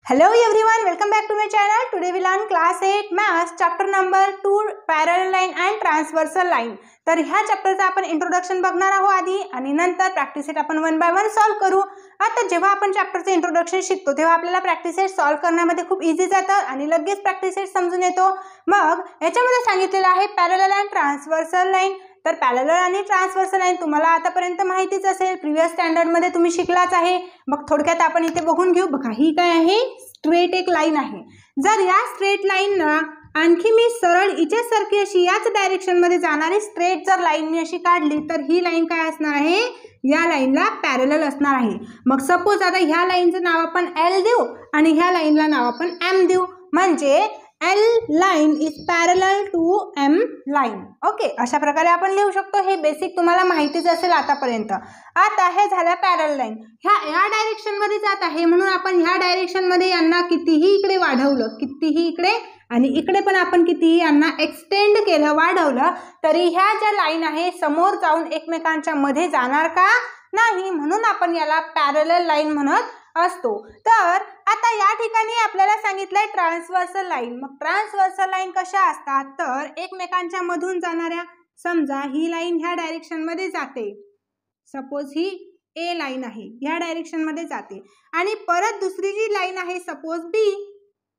Hello everyone, welcome back to my channel. Today we learn class 8 maths chapter number 2 parallel line and transversal line. तर ह्या चॅप्टरचा आपण introduction बघणार आहोत आधी आणि नंतर प्रॅक्टिस सेट आपण वन बाय वन सॉल्व करू. आता जेव्हा आपण चॅप्टरचे इंट्रोडक्शन शिकतो तेव्हा आपल्याला प्रॅक्टिस सेट सॉल्व करण्यामध्ये खूप इझी जातं आणि लगेच प्रॅक्टिस सेट समजून येतो. मग याच्यामध्ये सांगितलेलं आहे पॅरलल अँड ट्रान्सव्हर्सल लाईन. तर पॅरलल आणि ट्रान्सव्हर्सल लाईन तुम्हाला आतापर्यंत माहितीच असेल, प्रिव्हियस स्टँडर्ड मध्ये तुम्ही शिकलाच आहे. मग थोडक्यात आपण इथे बघून घेऊ. बघा ही काय आहे, स्ट्रेट एक लाईन आहे. जर या स्ट्रेट लाईनला आणखी मी सरळ हिच्यासारखी अशी याच डायरेक्शन मध्ये जाणारी स्ट्रेट जर लाईन मी अशी काढली तर ही लाईन काय असणार आहे, या लाईनला पॅरलल असणार आहे. मग सपोज आता ह्या लाईनचं नाव आपण एल देऊ आणि ह्या लाईनला नाव आपण एम देऊ. म्हणजे L line is parallel to M line. Okay, अशा प्रकारे आपण लिहू शकतो. हे बेसिक तुम्हाला माहितीच असेल आतापर्यंत. आता हे झालं पॅरलल लाईन. या डायरेक्शन मध्ये जात आहे म्हणून आपण ह्या डायरेक्शन मध्ये यांना कितीही इकडे वाढवलं, कितीही इकडे आणि इकडे पण आपण कितीही यांना एक्सटेंड केलं, वाढवलं, तरी ह्या ज्या लाईन आहे समोर जाऊन एकमेकांच्या मध्ये जाणार का नाही, म्हणून आपण याला पॅरलल लाईन म्हणत असतो. तर आता या ठिकाणी आपल्याला सांगितलंय ट्रान्सव्हर्सल लाईन. मग ट्रान्सव्हर्सल लाईन कशा असतात, तर एकमेकांच्या मधून जाणाऱ्या, समजा ही लाईन ह्या डायरेक्शन मध्ये जाते, सपोज ही ए लाईन आहे, ह्या डायरेक्शन मध्ये जाते आणि परत दुसरी जी लाईन आहे सपोज बी,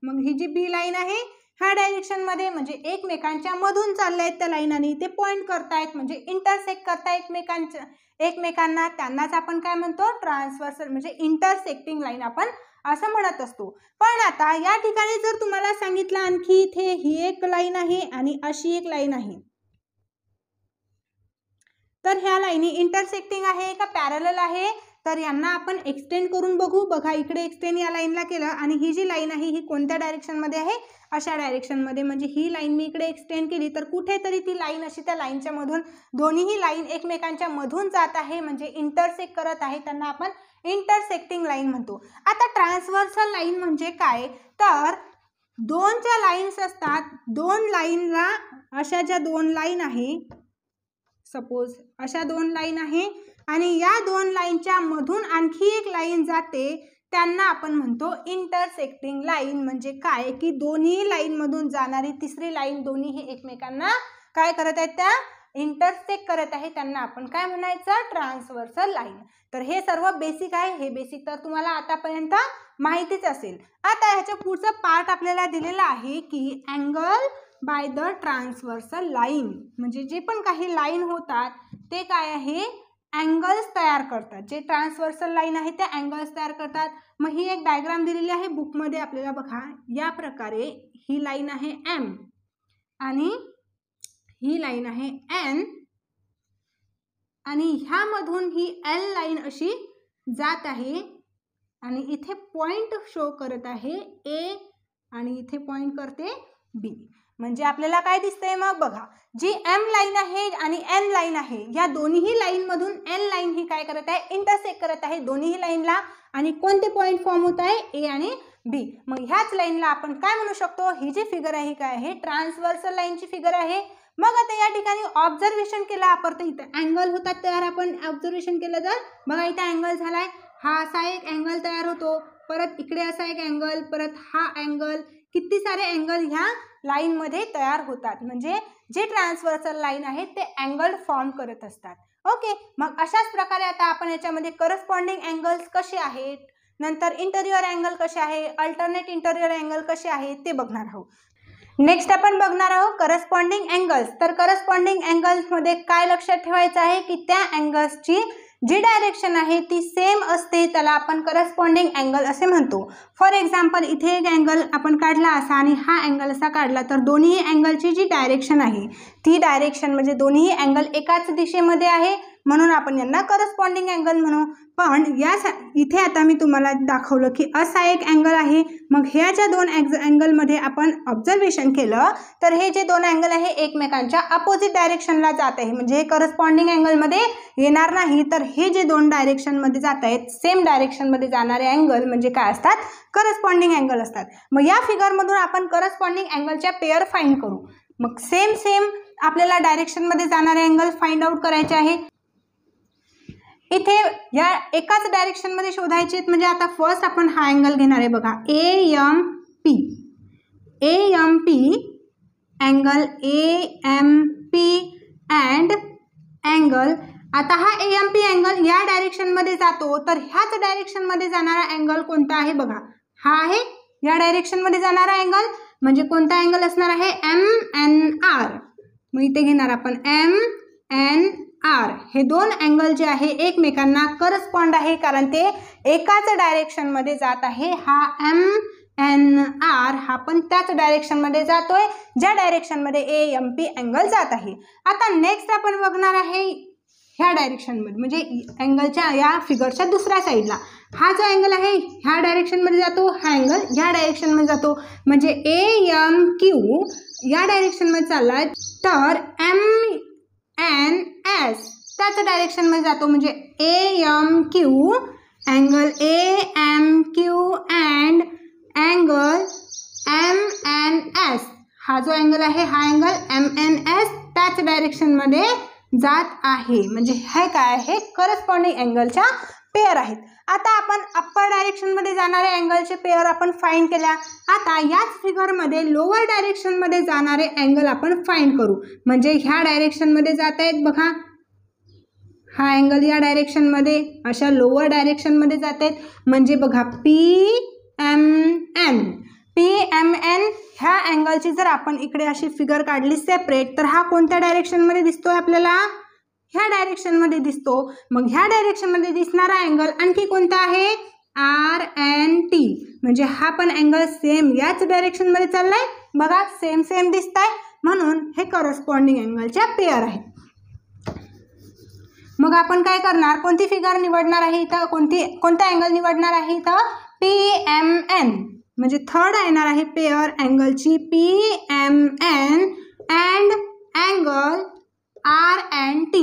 मग ही जी बी लाईन आहे ह्या डायरेक्शन मध्ये, म्हणजे एकमेकांच्या मधून चालल्या आहेत त्या लाईन आणि ते पॉइंट करतायत, म्हणजे इंटरसेक्ट करतायत एकमेकांना, त्यांनाच आपण काय म्हणतो, ट्रान्सव्हर्सल म्हणजे इंटरसेक्टिंग लाईन आपण असं म्हणत असतो. पण आता या ठिकाणी जर तुम्हाला सांगितलं आणखी इथे ही एक लाईन आहे आणि अशी एक लाईन आहे, तर ह्या लाईनी इंटरसेक्टिंग आहे का पॅरलल आहे, तर यांना आपण एक्सटेंड करून बघू. बघा इकडे एक्सटेंड या लाईनला केलं आणि ही जी लाईन आहे ही कोणत्या डायरेक्शन मध्ये आहे, अशा डायरेक्शन मध्ये. म्हणजे ही लाईन मी इकडे एक्सटेंड केली तर कुठेतरी ती लाईन अशी त्या लाईनच्या मधून, दोन्ही लाईन एकमेकांच्या मधून जात आहे म्हणजे इंटरसेक्ट करत आहे, त्यांना आपण इंटरसेक्टिंग लाईन म्हणतो. आता ट्रान्सव्हर्सल लाईन म्हणजे काय, तर दोनच्या लाईन्स असतात, दोन लाईनला अशा ज्या दोन लाईन आहे, सपोज अशा दोन लाईन आहे आणि या दोन लाईनच्या मधून आणखी एक लाईन जाते, त्यांना आपण म्हणतो इंटरसेक्टिंग लाईन. म्हणजे काय की दोन्ही लाईन मधून जाणारी तिसरी लाईन, दोन्ही हे एकमेकांना काय करत आहेत, त्या इंटरसेक्ट करत आहे, त्यांना आपण काय म्हणायचं, ट्रान्सव्हर्सल लाईन. तर हे सर्व बेसिक आहे, हे बेसिक तर तुम्हाला आतापर्यंत माहितीच असेल. आता ह्याच्या पुढचं पार्ट आपल्याला दिलेला आहे की angle by the transversal line. म्हणजे जे पण काही लाईन होतात ते काय आहे, अँगल्स तयार करतात. जे ट्रान्सव्हर्सल लाईन आहे त्या अँगल्स तयार करतात. मग ही एक डायग्राम दिलेली आहे बुकमध्ये आपल्याला. बघा या प्रकारे ही लाईन आहे एम आणि ही लाईन आहे एन आणि ह्यामधून ही एल लाईन अशी जात आहे आणि इथे पॉइंट शो करत आहे ए आणि इथे पॉइंट करते बी. म्हणजे आपल्याला काय दिसतंय, मग बघा जी एम लाईन आहे आणि एन लाईन आहे, या दोन्ही लाईन मधून एन लाईन ही काय करत आहे, इंटरसेक्ट करत आहे दोन्ही लाईनला आणि कोणते पॉइंट फॉर्म होत आहे, ए आणि बी. मग ह्याच लाईनला आपण काय म्हणू शकतो, ही जी फिगर आहे काय आहे, ट्रान्सव्हर्सल लाईनची फिगर आहे. मग आता या ठिकाणी ऑब्झर्वेशन केलं आपण, तर इथं अँगल होतात तयार. आपण ऑब्झर्वेशन केलं तर बघा इथं अँगल झालाय, हा असा एक अँगल तयार होतो, परत इकडे असा एक अँगल, परत हा अँगल, किती सारे अँगल ह्या लाईन मध्ये तयार होतात. म्हणजे जे ट्रान्सव्हर्सल लाईन आहे ते अँगल फॉर्म करत असतात. ओके, मग अशाच प्रकारे आता आपण याच्यामध्ये करस्पॉन्डिंग अँगल्स कसे आहेत, नंतर इंटेरियर अँगल कसे आहे, अल्टरनेट इंटेरियर अँगल कसे आहे ते बघणार आहोत. नेक्स्ट आपण बघणार आहोत करस्पॉन्डिंग अँगल्स. तर करस्पॉन्डिंग अँगल्स मध्ये काय लक्षात ठेवायचं आहे की त्या अँगल्सची जी डायरेक्शन आहे ती सेम असते, त्याला आपण करस्पॉन्डिंग अँगल असे म्हणतो. फॉर एक्झाम्पल इथे एक अँगल आपण काढला असा आणि हा अँगल असा काढला, तर दोन्ही अँगलची जी डायरेक्शन आहे ती डायरेक्शन म्हणजे दोन्ही अँगल एकाच दिशेमध्ये आहे, म्हणून आपण यांना करस्पॉन्डिंग अँगल म्हणू. पण या इथे आता मी तुम्हाला दाखवलं की असा एक अँगल आहे, मग ह्या ज्या दोन अँगलमध्ये आपण ऑब्झर्वेशन केलं तर हे जे दोन अँगल आहे एकमेकांच्या अपोजिट डायरेक्शनला जात आहे, म्हणजे हे करस्पॉन्डिंग अँगलमध्ये येणार नाही. तर हे जे दोन डायरेक्शनमध्ये जात आहेत, सेम डायरेक्शनमध्ये जाणारे अँगल म्हणजे काय असतात, करस्पॉन्डिंग अँगल असतात. मग या फिगरमधून आपण करस्पॉन्डिंग अँगलच्या पेअर फाइंड करू. मग सेम आपल्याला डायरेक्शनमध्ये जाणारे अँगल फाइंड आउट करायचे आहे. इथे या एकाच डायरेक्शनमध्ये शोधायचे आहेत. म्हणजे आता फर्स्ट आपण हा अँगल घेणार आहे बघा, AMP angle AMP and angle. आता हा AMP अँगल या डायरेक्शनमध्ये जातो, तर ह्याच डायरेक्शनमध्ये जाणारा अँगल कोणता आहे बघा, हा आहे या डायरेक्शनमध्ये जाणारा अँगल. म्हणजे कोणता अँगल असणार आहे, MNR. मग इथे घेणार आपण MNR. हे दोन अँगल जे आहे एकमेकांना करस्पॉन्ड आहे, कारण ते एकाच डायरेक्शनमध्ये जात आहे. हा MNR हा पण त्याच डायरेक्शनमध्ये जातोय ज्या डायरेक्शनमध्ये AMP अँगल जात आहे. आता नेक्स्ट आपण बघणार आहे ह्या डायरेक्शनमध्ये, म्हणजे अँगलच्या या फिगरच्या दुसऱ्या साईडला हा जो अँगल आहे ह्या डायरेक्शनमध्ये जातो, हा अँगल ह्या डायरेक्शनमध्ये जातो. म्हणजे AMQ या डायरेक्शनमध्ये चालला तर MNS त्याच डायरेक्शनमध्ये जातो. म्हणजे AMQ angle AMQ and angle MNS. हा जो अँगल आहे हा अँगल MNS त्याच डायरेक्शनमध्ये जात आहे. म्हणजे हे काय आहे, करस्पॉन्डिंग अँगलच्या पेअर आहेत. आता आपण अप्पर डायरेक्शनमध्ये जाणारे अँगलचे पेअर आपण फाइंड केल्या. आता याच फिगरमध्ये लोअर डायरेक्शनमध्ये जाणारे अँगल आपण फाइंड करू. म्हणजे ह्या डायरेक्शनमध्ये जात आहेत बघा, हा अँगल या डायरेक्शनमध्ये अशा लोअर डायरेक्शनमध्ये जात आहेत. म्हणजे बघा PMN ह्या अँगलची जर आपण इकडे अशी फिगर काढली सेपरेट, तर हा कोणत्या डायरेक्शनमध्ये दिसतोय आपल्याला, ह्या डायरेक्शनमध्ये दिसतो. मग ह्या डायरेक्शनमध्ये दिसणारा अँगल आणखी कोणता आहे, RNT. म्हणजे हा पण अँगल सेम याच डायरेक्शनमध्ये चाललाय बघा, सेम दिसत आहे. म्हणून हे करस्पॉन्डिंग अँगलच्या पेअर आहेत. मग आपण काय करणार, कोणती फिगर निवडणार आहे इथं, कोणता अँगल निवडणार आहे इथं, PMN. म्हणजे थर्ड येणार आहे पेअर अँगलची PMN and angle RNT.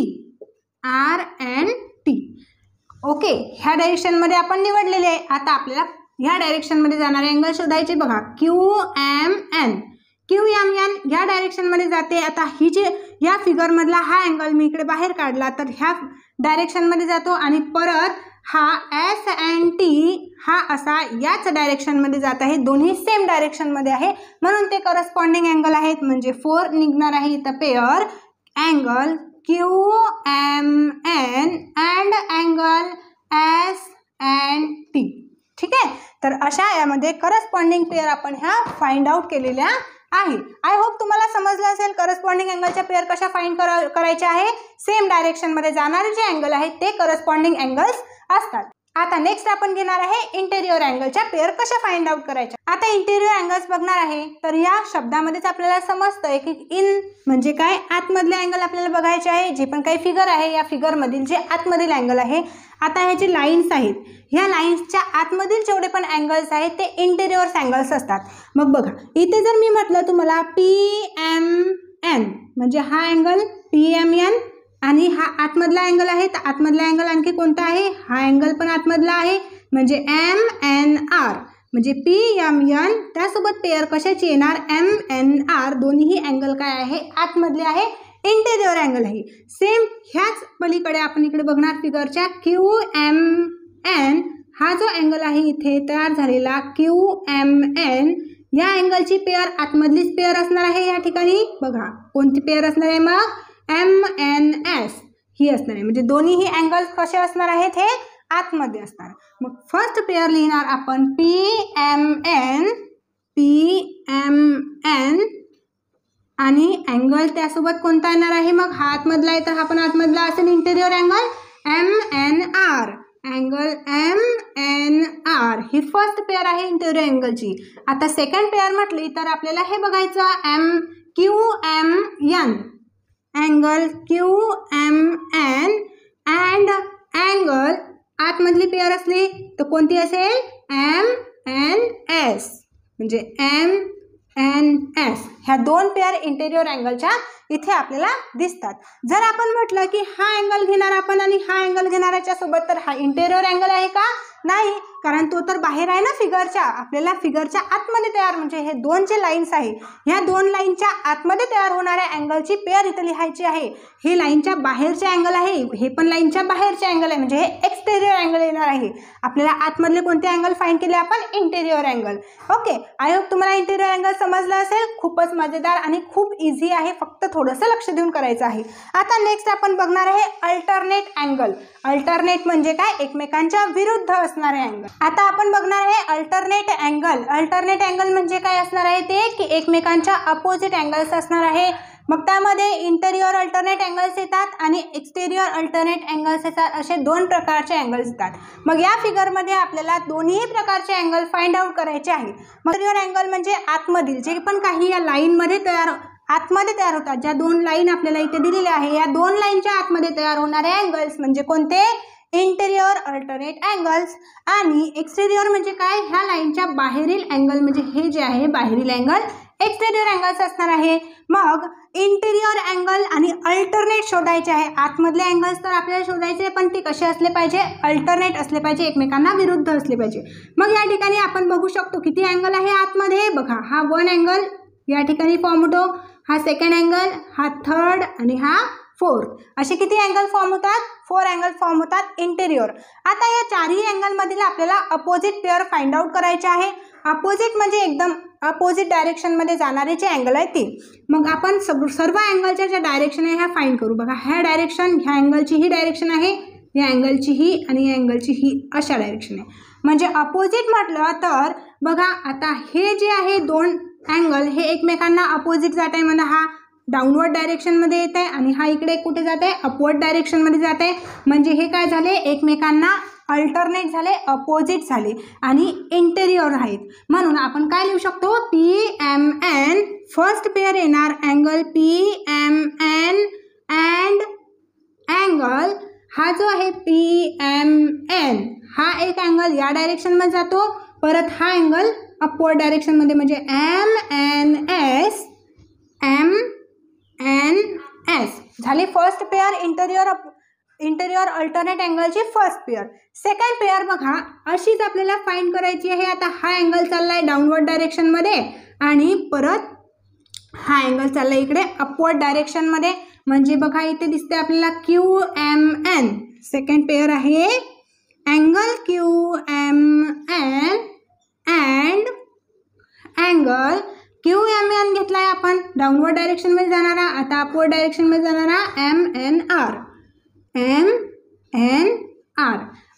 Okay, ह्या डायरेक्शनमध्ये आपण निवडलेले आहे. आता आपल्याला ह्या डायरेक्शनमध्ये जाणारे अँगल शोधायचे बघा, QMN या डायरेक्शनमध्ये जाते. आता ही जी या फिगरमधला हा अँगल मी इकडे बाहेर काढला तर ह्या डायरेक्शनमध्ये जातो आणि परत हा SNT हा असा याच डायरेक्शनमध्ये जात आहे. दोन्ही सेम डायरेक्शनमध्ये आहे म्हणून ते करस्पॉन्डिंग अँगल आहेत. म्हणजे 4 निघणार आहे इथं pair angle QMN and angle SNT. ठीक आहे, तर अशा यामध्ये करस्पॉन्डिंग पेअर आपण ह्या फाइंड आउट केलेल्या आहे. आय होप तुम्हाला समजलं असेल करस्पॉन्डिंग अँगलच्या पेअर कशा फाइंड करायच्या आहे. सेम डायरेक्शनमध्ये जाणारे जे अँगल आहेत ते करस्पॉन्डिंग अँगल्स असतात. आता नेक्स्ट आपण घेणार आहे इंटेरियर अँगलच्या पेअर कशा फाइंड आउट करायच्या. आता इंटेरियर अँगल्स बघणार आहे तर या शब्दामध्येच आपल्याला समजतंय की इन म्हणजे काय, आतमधले अँगल आपल्याला बघायचे आहे. जे पण काही फिगर आहे या फिगरमधील जे आतमधील अँगल आहे, आता ह्या जे लाईन्स आहेत ह्या लाईन्सच्या आतमधील जेवढे पण अँगल्स आहेत ते इंटेरियर अँगल्स असतात. मग बघा इथे जर मी म्हटलं तुम्हाला PMN म्हणजे हा अँगल PMN आणि हा आतमधला अँगल आहे, तर आतमधला अँगल आणखी कोणता आहे, हा अँगल पण आतमधला आहे. म्हणजे MNR. म्हणजे PMN त्यासोबत पेअर कशाची येणार, MNR. दोन्हीही अँगल काय आहे, आतमधले आहे, इंटेरियर अँगल आहे. सेम ह्याच पलीकडे आपण इकडे बघणार फिगरच्या QMN हा जो अँगल आहे इथे तयार झालेला QMN या अँगलची पेअर आतमधलीच पेअर असणार आहे. या ठिकाणी बघा कोणती पेअर असणार आहे, मग MNS ही असणार आहे. म्हणजे दोन्हीही अँगल्स कसे असणार आहेत, हे आतमध्ये असणार. मग फर्स्ट पेअर लिहिणार आपण PMN आणि अँगल त्यासोबत कोणता येणार आहे, मग हा आतमधला आहे तर हा पण आतमधला असेल interior angle MNR. Angle MNR ही फर्स्ट पेअर आहे इंटेरियर अँगलची. आता सेकंड पेअर म्हटली तर आपल्याला हे बघायचं QMN. Angle QMN and angle आतमधली पेअर असली तर कोणती असेल, MNS. म्हणजे MNS ह्या दोन पेअर इंटेरियर अँगलच्या इथे आपल्याला दिसतात. जर आपण म्हटलं की हा अँगल घेणार आपण आणि हा अँगल घेणाऱ्याच्या सोबत, तर हा इंटेरियर अँगल आहे का? नाही, कारण तो तर बाहेर आहे ना फिगरच्या. आपल्याला फिगरच्या आतमध्ये तयार, म्हणजे हे दोन जे लाईन्स आहे ह्या दोन लाईनच्या आतमध्ये तयार होणाऱ्या अँगलची पेअर इथे लिहायची आहे. हे लाईनच्या बाहेरचे अँगल आहे, हे पण लाईनच्या बाहेरचे अँगल आहे, म्हणजे हे एक्सटेरियर अँगल येणार आहे. आपल्याला आतमधले कोणते अँगल फाइंड केले आपण? Interior angle. Okay, I hope तुम्हाला इंटेरियर अँगल समजलं असेल. खूपच मजेदार आणि खूप इझी आहे, फक्त थोडंसं लक्ष देऊन करायचं आहे. आता नेक्स्ट आपण बघणार आहे अल्टरनेट अँगल. अल्टरनेट म्हणजे काय? एकमेकांच्या विरुद्ध असणारे अँगल. आता आपण बघणार आहे अल्टरनेट अँगल. अल्टरनेट अँगल म्हणजे काय असणार आहे ते? की एकमेकांच्या अपोजिट अँगल्स असणार आहे. मग त्यामध्ये इंटेरियर अल्टरनेट अँगल्स येतात आणि एक्सटेरियर अल्टरनेट अँगल्स येतात. असे दोन प्रकारचे अँगल्स येतात. मग या फिगरमध्ये आपल्याला दोन्ही प्रकारचे अँगल फाइंड आउट करायचे आहे. मग इंटेरियर अँगल म्हणजे आतमधील जे पण काही या लाईनमध्ये आतमध्ये तयार होतात, ज्या दोन लाईन आपल्याला इथे दिलेल्या आहे, या दोन लाईनच्या आतमध्ये तयार होणारे अँगल्स म्हणजे कोणते? Interior alternate angles. आणि एक्सटेरियर म्हणजे काय? ह्या लाईनच्या बाहेरील अँगल, म्हणजे हे जे आहे बाहेरील अँगल एक्सटेरियर अँगल्स असणार आहे. मग इंटेरियर अँगल आणि अल्टरनेट शोधायचे आहे. आतमधले अँगल्स तर आपल्याला शोधायचे, पण ते कसे असले पाहिजे? अल्टरनेट असले पाहिजे, एकमेकांना विरुद्ध असले पाहिजे. मग या ठिकाणी आपण बघू शकतो किती अँगल आहे आतमध्ये. बघा, हा वन अँगल या ठिकाणी फॉर्म होतो, हा सेकंड अँगल, हा थर्ड आणि हा फोर्थ. असे किती अँगल फॉर्म होतात? 4 अँगल फॉर्म होतात इंटेरियर. आता या चारही अँगलमधील आपल्याला अपोजिट पेअर फाइंड आउट करायचे आहे. अपोजिट म्हणजे एकदम अपोजिट डायरेक्शनमध्ये जाणारे जे अँगल आहे ते. मग आपण सर्व अँगलच्या ज्या डायरेक्शन आहे ह्या फाइंड करू. बघा, ह्या डायरेक्शन, ह्या अँगलची ही डायरेक्शन आहे, या अँगलची ही आणि या अँगलची ही, अशा डायरेक्शन आहे. म्हणजे अपोजिट म्हटलं तर बघा, आता हे जे आहे दोन अँगल हे एकमेकांना अपोजिट जात आहे. म्हणजे हा डाऊनवर्ड डायरेक्शनमध्ये येत आहे आणि हा इकडे कुठे जात आहे? अपवर्ड डायरेक्शनमध्ये जात आहे. म्हणजे हे काय झाले? एकमेकांना अल्टरनेट झाले, अपोजिट झाले आणि इंटेरियर आहेत. म्हणून आपण काय लिहू शकतो? PMN. फर्स्ट पेअर येणार अँगल PMN अँड अँगल हा जो आहे PMN, हा एक अँगल या डायरेक्शनमध्ये जातो, परत हा अँगल अपवर्ड डायरेक्शनमध्ये, म्हणजे MNS झाली फर्स्ट पेअर इंटेरियर अल्टरनेट अँगलची फर्स्ट पेअर. सेकंड पेअर बघा, अशीच आपल्याला फाइंड करायची आहे. आता हा अँगल चाललाय डाऊनवर्ड डायरेक्शनमध्ये आणि परत हा अँगल चाललाय इकडे अपवर्ड डायरेक्शनमध्ये. म्हणजे बघा, इथे दिसते आपल्याला QMN. सेकंड पेअर आहे angle QMN and angle QMN घेतलाय आपण डाऊनवर्ड डायरेक्शनमध्ये जाणारा, आता अपवर्ड डायरेक्शनमध्ये जाणारा MNR.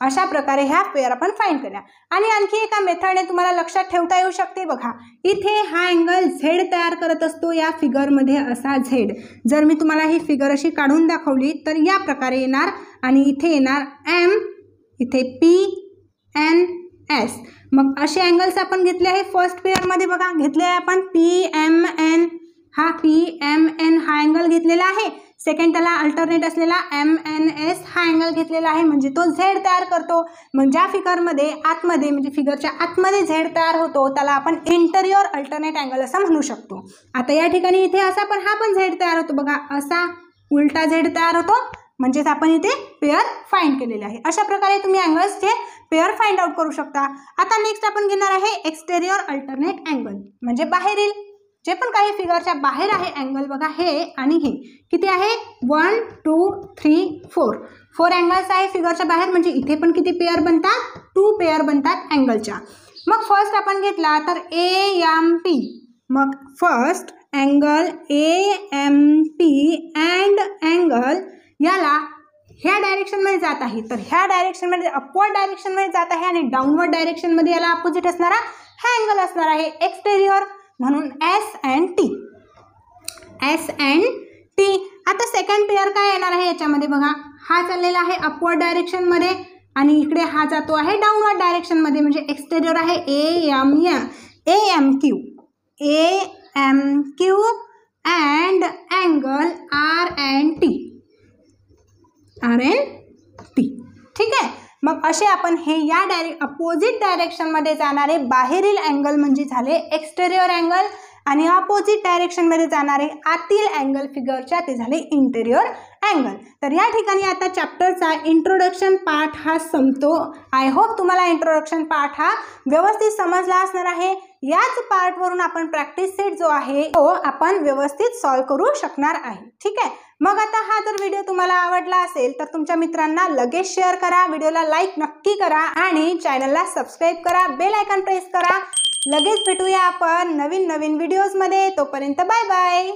अशा प्रकारे ह्या पेअर आपण फाइंड करूया. आणि आणखी एका मेथडने तुम्हाला लक्षात ठेवता येऊ शकते. बघा, इथे हा अँगल Z तयार करत असतो या फिगरमध्ये, असा Z. जर मी तुम्हाला ही फिगर अशी काढून दाखवली तर या प्रकारे येणार आणि इथे येणार M, इथे PNS. मग असे अँगल्स आपण घेतले आहे फर्स्ट पेअरमध्ये. बघा, घेतले आहे आपण PMN, हा PMN हा अँगल घेतलेला आहे. सेकंड त्याला अल्टरनेट असलेला MNS हा अँगल घेतलेला आहे, म्हणजे तो Z तयार करतो. मग ज्या फिगरमध्ये आतमध्ये, म्हणजे फिगरच्या आतमध्ये Z तयार होतो त्याला आपण इंटेरियर अल्टरनेट अँगल असं म्हणू शकतो. आता या ठिकाणी इथे असा पण हा पण Z तयार होतो. बघा, असा उलटा Z तयार होतो, म्हणजेच आपण इथे पेअर फाइंड केलेले आहे. अशा प्रकारे तुम्ही अँगल्सचे पेअर फाइंड आउट करू शकता. आता नेक्स्ट आपण घेणार आहे एक्सटेरियर अल्टरनेट अँगल, म्हणजे बाहेरील जे पण काही फिगरच्या बाहेर आहे अँगल. बघा, हे आणि हे किती आहे? 1 2 3 4 अँगल्स आहे फिगरच्या बाहेर. म्हणजे इथे पण किती पेअर बनतात? 2 पेअर बनतात अँगलच्या. मग फर्स्ट आपण घेतला तर AMP. मग first angle AMP and angle याला ह्या डायरेक्शनमध्ये जात आहे, तर ह्या डायरेक्शनमध्ये अपवर्ड डायरेक्शनमध्ये जात आहे आणि डाऊनवर्ड डायरेक्शनमध्ये याला अपोजिट असणारा हा अँगल असणार आहे एक्सटेरियर. म्हणून S and T. आता सेकंड पेअर काय येणार आहे याच्यामध्ये? बघा, हा चाललेला आहे अपवर्ड डायरेक्शनमध्ये आणि इकडे हा जातो आहे डाऊनवर्ड डायरेक्शनमध्ये, म्हणजे एक्सटेरियर आहे AMQ अँड अँगल RNT. ठीक आहे. मग असे आपण हे या अपोजिट डायरेक्शनमध्ये जाणारे बाहेरील अँगल म्हणजे झाले एक्सटेरियर अँगल. आणि ऑपोजिट डायरेक्शनमध्ये जाणारे आतील अँगल फिगरच्या ते झाले इंटेरियर अँगल. तर या ठिकाणी आता चॅप्टरचा इंट्रोडक्शन पार्ट हा संपतो. आय होप तुम्हाला इंट्रोडक्शन पार्ट हा व्यवस्थित समजला असणार आहे. याच पार्टवरून आपण प्रॅक्टिस सेट जो आहे तो आपण व्यवस्थित सॉल्व करू शकणार आहे. ठीक आहे. मग आता हा जर व्हिडिओ तुम्हाला आवडला असेल तर तुमच्या मित्रांना लगेच शेअर करा, व्हिडिओला लाईक नक्की करा आणि चॅनलला सबस्क्राईब करा, बेल आयकॉन प्रेस करा. लगेच भेटूया आपण नवीन व्हिडिओजमध्ये. तोपर्यंत बाय बाय.